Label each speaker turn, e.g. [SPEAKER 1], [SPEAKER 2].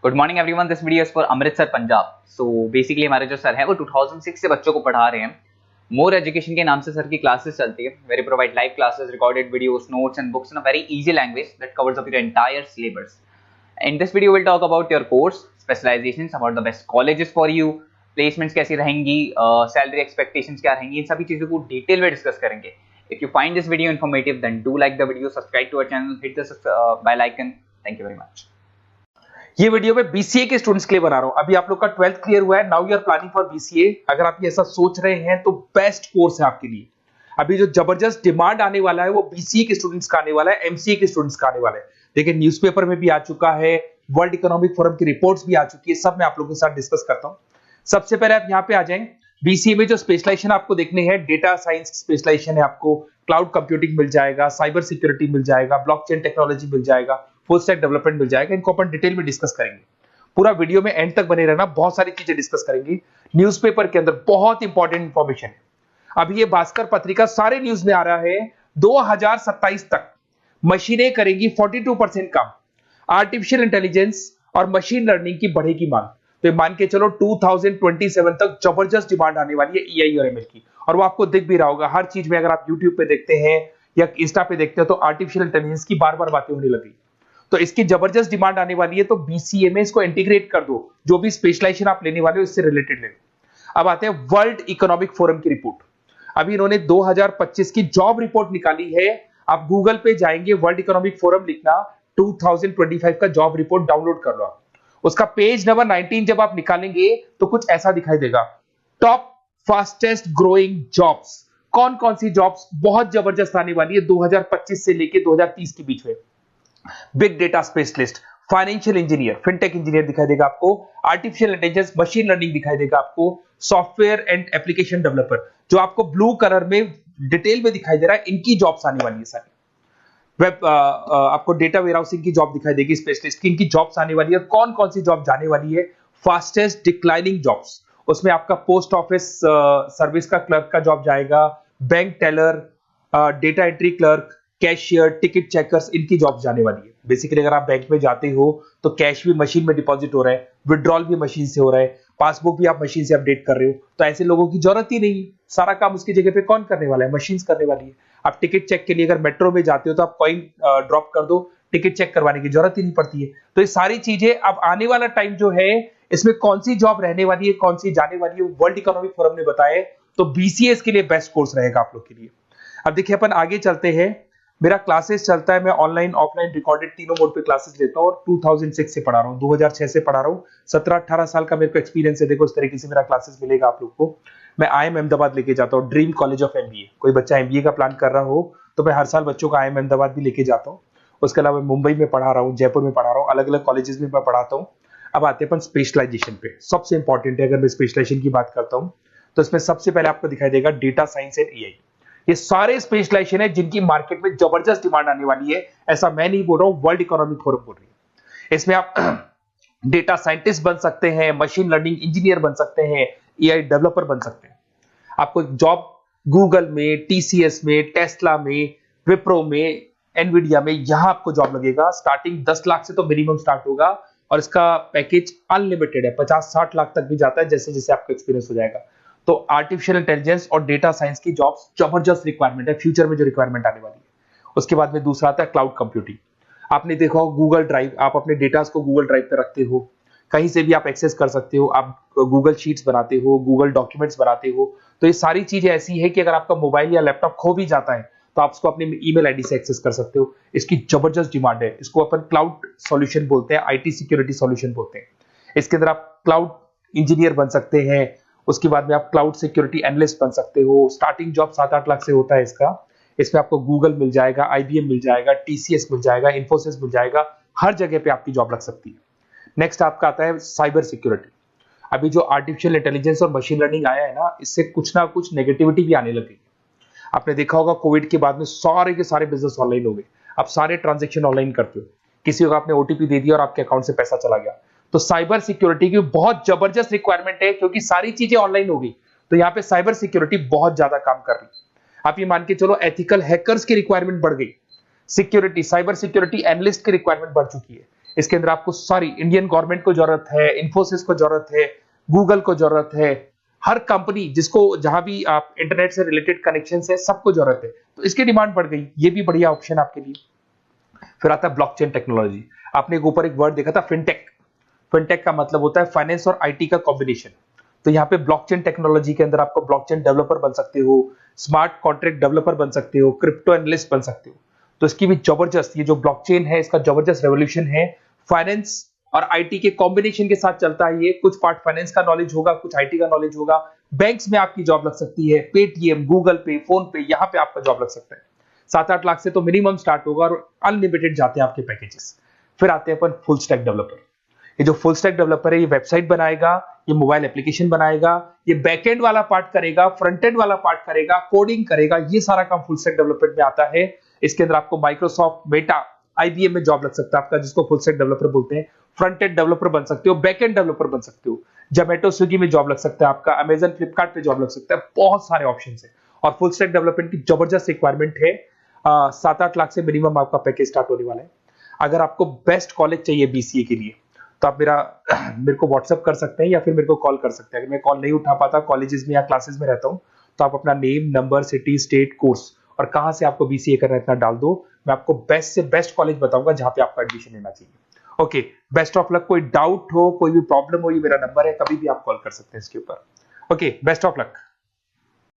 [SPEAKER 1] Good morning everyone, this video is for Amritsar Punjab. So basically हमारे जो sir हैं वो 2006 से बच्चों को पढ़ा रहे हैं। मोर एजुकेशन के नाम से सर की क्लासेस चलती है, very provide live classes, recorded videos, notes and books in a very easy language that covers up your entire syllabus. In this video we'll talk about your course specializations, about the best colleges for you, placements कैसी रहेंगी, salary expectations क्या रहेंगी, इन सभी चीजों को detail में discuss करेंगे। If you find this video informative then do like the video, subscribe to our channel, hit the bell icon. Thank you very much.
[SPEAKER 2] ये वीडियो मैं बीसीए के स्टूडेंट्स के लिए बना रहा हूं। अभी आप लोग का 12th क्लियर हुआ है, now you are planning for BCA. अगर आप ये ऐसा सोच रहे हैं तो बेस्ट कोर्स है आपके लिए। अभी जो जबरदस्त डिमांड आने वाला है वो बीसीए के स्टूडेंट्स का आने वाला है, एमसीए के स्टूडेंट्स का आने वाला है। देखिए न्यूज़पेपर में भी आ चुका है, वर्ल्ड इकोनॉमिक फोरम की रिपोर्ट्स भी आ चुकी है, सब मैं आप लोगों के साथ डिस्कस करता हूं। सबसे पहले आप यहाँ पे आ जाएं। बीसीए में जो स्पेशलाइजेशन आपको देखने हैं, डेटा साइंस स्पेशलाइजेशन है, आपको क्लाउड कंप्यूटिंग मिल जाएगा, साइबर सिक्योरिटी मिल जाएगा, ब्लॉकचेन टेक्नोलॉजी मिल जाएगा, फुल स्टैक डेवलपमेंट मिल जाएगा। इनको अपन डिटेल में डिस्कस करेंगे। पूरा वीडियो में एंड तक बने रहना, बहुत सारी चीजें डिस्कस करेंगे। न्यूज़पेपर के अंदर बहुत इंपॉर्टेंट इंफॉर्मेशन है। अभी ये भास्कर पत्रिका सारे न्यूज में आ रहा है, 2027 तक मशीनें करेंगी 42% काम। आर्टिफिशियल इंटेलिजेंस और मशीन लर्निंग की बढ़ेगी मांग। तो मान के चलो 2027 तक जबरदस्त डिमांड आने वाली है एआई और एमएल की, और वो आपको दिख भी रहा होगा हर चीज में। अगर आप यूट्यूब पे देखते हैं या इंस्टा पे देखते हैं तो आर्टिफिशियल इंटेलिजेंस की बार बार बातें होने लगी। तो इसकी जबरदस्त डिमांड आने वाली है, तो बीसीए में इसको इंटीग्रेट कर दो। जो भी स्पेशलाइजेशन आप लेने वाले हो इससे रिलेटेड ले लो। अब आते हैं वर्ल्ड इकोनॉमिक फोरम की रिपोर्ट। अभी इन्होंने 2025 की जॉब रिपोर्ट निकाली है। आप गूगल पे जाएंगे, वर्ल्ड इकोनॉमिक फोरम लिखना, 2025 का जॉब रिपोर्ट डाउनलोड कर लो। उसका पेज नंबर 19 जब आप निकालेंगे तो कुछ ऐसा दिखाई देगा, टॉप फास्टेस्ट ग्रोइंग जॉब्स। कौन कौन सी जॉब्स बहुत जबरदस्त आने वाली है 2025 से लेके 2030 के बीच में। Big data specialist, financial engineer, fintech engineer दिखाई देगा आपको, आर्टिफिशियल इंटेलिजेंस, मशीन लर्निंग दिखाई देगा आपको, सॉफ्टवेयर एंड एप्लीकेशन डेवलपर, जो आपको ब्लू कलर में डिटेल में दिखाई दे रहा है, इनकी जॉब्स आने वाली है सारी। वेब आपको डेटा वेयरहाउसिंग की जॉब दिखाई देगी, स्पेशलिस्ट की, इनकी जॉब्स आने वाली है। कौन कौन सी जॉब जाने वाली है, फास्टेस्ट डिक्लाइनिंग जॉब्स, उसमें आपका पोस्ट ऑफिस सर्विस का क्लर्क का जॉब जाएगा, bank teller, data entry clerk, cashier, ticket checkers, इनकी जॉब जाने वाली है। बेसिकली अगर आप बैंक में जाते हो तो कैश भी मशीन में डिपॉजिट हो रहा है, विड्रॉल भी मशीन से हो रहा है, पासबुक भी आप मशीन से अपडेट कर रहे हो, तो ऐसे लोगों की जरूरत ही नहीं है। सारा काम उसकी जगह पे कौन करने वाला है, मशीन करने वाली है। आप टिकट चेक के लिए अगर मेट्रो में जाते हो तो आप कॉइन ड्रॉप कर दो, टिकट चेक करवाने की जरूरत ही नहीं पड़ती है। तो ये सारी चीजें अब आने वाला टाइम जो है, इसमें कौन सी जॉब रहने वाली है, कौन सी जाने वाली है, वर्ल्ड इकोनॉमिक फोरम ने बताया। तो बीसीए के लिए बेस्ट कोर्स रहेगा आप लोग के लिए। अब देखिए अपन आगे चलते हैं। मेरा क्लासेस चलता है, मैं ऑनलाइन ऑफलाइन रिकॉर्डेड तीनों मोड पे क्लासेस लेता हूँ, और 2006 से पढ़ा रहा हूँ, 2006 से पढ़ा रहा हूँ। 17-18 साल का मेरे को एक्सपीरियंस है। देखो इस तरीके से मेरा क्लासेस मिलेगा आप लोग को। मैं IIM अहमदाबाद लेके जाता हूँ, ड्रीम कॉलेज ऑफ एमबीए। कोई बच्चा एमबीए का प्लान कर रहा हो तो मैं हर साल बच्चों का IIM अहमदाबाद भी लेके जाता हूँ। उसके अलावा मुंबई में पढ़ा रहा हूँ, जयपुर में पढ़ा रहा हूँ, अलग अलग कॉलेजेस में मैं पढ़ाता हूँ। अब आते हैं अपन स्पेशलाइजेशन पे। सबसे इंपॉर्टेंट है, अगर मैं स्पेशलाइजेशन की बात करता हूँ तो इसमें सबसे पहले आपको दिखाई देगा डेटा साइंस एंड एआई। ये सारे स्पेशलाइजेशन है जिनकी मार्केट में जबरदस्त डिमांड आने वाली है। ऐसा मैं नहीं बोल रहा हूं, वर्ल्ड इकोनॉमिक फोरम बोल रही है। इसमें आप डेटा साइंटिस्ट बन सकते हैं, मशीन लर्निंग इंजीनियर बन सकते हैं, एआई डेवलपर बन सकते हैं। आपको जॉब गूगल में, टीसीएस में, टेस्ला में, विप्रो में, एनवीडिया में, यहां आपको जॉब लगेगा। स्टार्टिंग 10 लाख से तो मिनिमम स्टार्ट होगा, और इसका पैकेज अनलिमिटेड है, 50-60 लाख तक भी जाता है जैसे जैसे आपका एक्सपीरियंस हो जाएगा। तो आर्टिफिशियल इंटेलिजेंस और डेटा साइंस की जॉब्स जबरदस्त रिक्वायरमेंट है, फ्यूचर में जो रिक्वायरमेंट आने वाली है। उसके बाद में दूसरा आता है क्लाउड कंप्यूटिंग। आपने देखा हो गूगल ड्राइव, आप अपने डेटा को गूगल ड्राइव पे रखते हो, कहीं से भी आप एक्सेस कर सकते हो। आप गूगल शीट्स बनाते हो, गूगल डॉक्यूमेंट्स बनाते हो। तो ये सारी चीजें ऐसी है कि अगर आपका मोबाइल या लैपटॉप खो भी जाता है तो आप उसको अपने ईमेल आईडी से एक्सेस कर सकते हो। इसकी जबरदस्त डिमांड है। इसको अपन क्लाउड सॉल्यूशन बोलते हैं, आईटी सिक्योरिटी सॉल्यूशन बोलते हैं। इसके अंदर आप क्लाउड इंजीनियर बन सकते हैं। उसके बाद में आप क्लाउड सिक्योरिटी एनालिस्ट बन सकते हो। स्टार्टिंग जॉब 7-8 लाख से होता है इसका। इसमें आपको गूगल मिल जाएगा, IBM मिल जाएगा, TCS मिल जाएगा, इन्फोसिस मिल जाएगा, हर जगह पे आपकी जॉब लग सकती है। नेक्स्ट आपका आता है साइबर सिक्योरिटी। अभी जो आर्टिफिशियल इंटेलिजेंस और मशीन लर्निंग आया है ना, इससे कुछ ना कुछ नेगेटिविटी भी आने लगी। आपने देखा होगा कोविड के बाद में सारे के सारे बिजनेस ऑनलाइन हो गए। आप सारे ट्रांजेक्शन ऑनलाइन करते हो, किसी को आपने OTP दे दिया और आपके अकाउंट से पैसा चला गया। तो साइबर सिक्योरिटी की बहुत जबरदस्त रिक्वायरमेंट है, क्योंकि सारी चीजें ऑनलाइन हो गई। तो यहाँ पे साइबर सिक्योरिटी बहुत ज्यादा काम कर रही है। आप ये मान के चलो एथिकल हैकर्स की रिक्वायरमेंट बढ़ गई। सिक्योरिटी, साइबर सिक्योरिटी एनालिस्ट की रिक्वायरमेंट बढ़ चुकी है। इसके अंदर आपको सारी इंडियन गवर्नमेंट को जरूरत है, इन्फोसिस को जरूरत है, गूगल को जरूरत है, हर कंपनी जिसको जहां भी आप इंटरनेट से रिलेटेड कनेक्शन है सबको जरूरत है, तो इसकी डिमांड बढ़ गई। ये भी बढ़िया ऑप्शन आपके लिए। फिर आता है ब्लॉकचेन टेक्नोलॉजी। आपने ऊपर एक वर्ड देखा था फिनटेक। फिनटेक का मतलब होता है फाइनेंस और आईटी का कॉम्बिनेशन। तो यहाँ पे ब्लॉकचेन टेक्नोलॉजी के अंदर आपको ब्लॉकचेन डेवलपर बन सकते हो, स्मार्ट कॉन्ट्रैक्ट डेवलपर बन सकते हो, क्रिप्टो एनालिस्ट बन सकते हो। तो इसकी भी जबरदस्त, ये जो ब्लॉकचेन है इसका जबरदस्त रेवोल्यूशन है। फाइनेंस और आईटी के कॉम्बिनेशन के साथ चलता है ये। कुछ पार्ट फाइनेंस का नॉलेज होगा, कुछ आईटी का नॉलेज होगा। बैंक्स में आपकी जॉब लग सकती है, पेटीएम, गूगल पे, फोन पे, यहाँ पे आपका जॉब लग सकता है। 7-8 लाख से तो मिनिमम स्टार्ट होगा और अनलिमिटेड जाते हैं आपके पैकेजेस। फिर आते हैं अपन फुल स्टैक डेवलपर। ये जो फुल स्टैक डेवलपर है ये वेबसाइट बनाएगा, ये मोबाइल एप्लीकेशन बनाएगा, ये बैकएंड वाला पार्ट करेगा, फ्रंट एंड वाला पार्ट करेगा, कोडिंग करेगा, ये सारा काम फुल स्टैक डेवलपमेंट में आता है। इसके अंदर आपको माइक्रोसॉफ्ट, मेटा, आईबीएम में जॉब लग सकता है आपका, जिसको फुल स्टैक डेवलपर बोलते हैं। फ्रंट एंड डेवलपर बन सकते हो, बैक एंड डेवलपर बन सकते हो, जोमेटो, स्विगी में जॉब लग सकता है आपका, अमेजन, फ्लिपकार्ट पे जॉब लग सकता है। बहुत सारे ऑप्शन है और फुल स्टैक डेवलपमेंट की जबरदस्त रिक्वायरमेंट है। 7-8 लाख से मिनिमम आपका पैकेज स्टार्ट होने वाला है। अगर आपको बेस्ट कॉलेज चाहिए बीसीए के लिए तो आप मेरे को व्हाट्सएप कर सकते हैं या फिर मेरे को कॉल कर सकते हैं। अगर मैं कॉल नहीं उठा पाता, कॉलेजेस में या क्लासेस में रहता हूं, तो आप अपना name, number, city, state, course और कहां से आपको बीसीए करना है इतना डाल दो। मैं आपको बेस्ट से बेस्ट कॉलेज बताऊंगा जहां पे आपको एडमिशन लेना चाहिए। Okay, best of luck. कोई डाउट हो, कोई भी प्रॉब्लम हो, ये मेरा नंबर है, कभी भी आप कॉल कर सकते हैं इसके ऊपर। Okay, best of luck.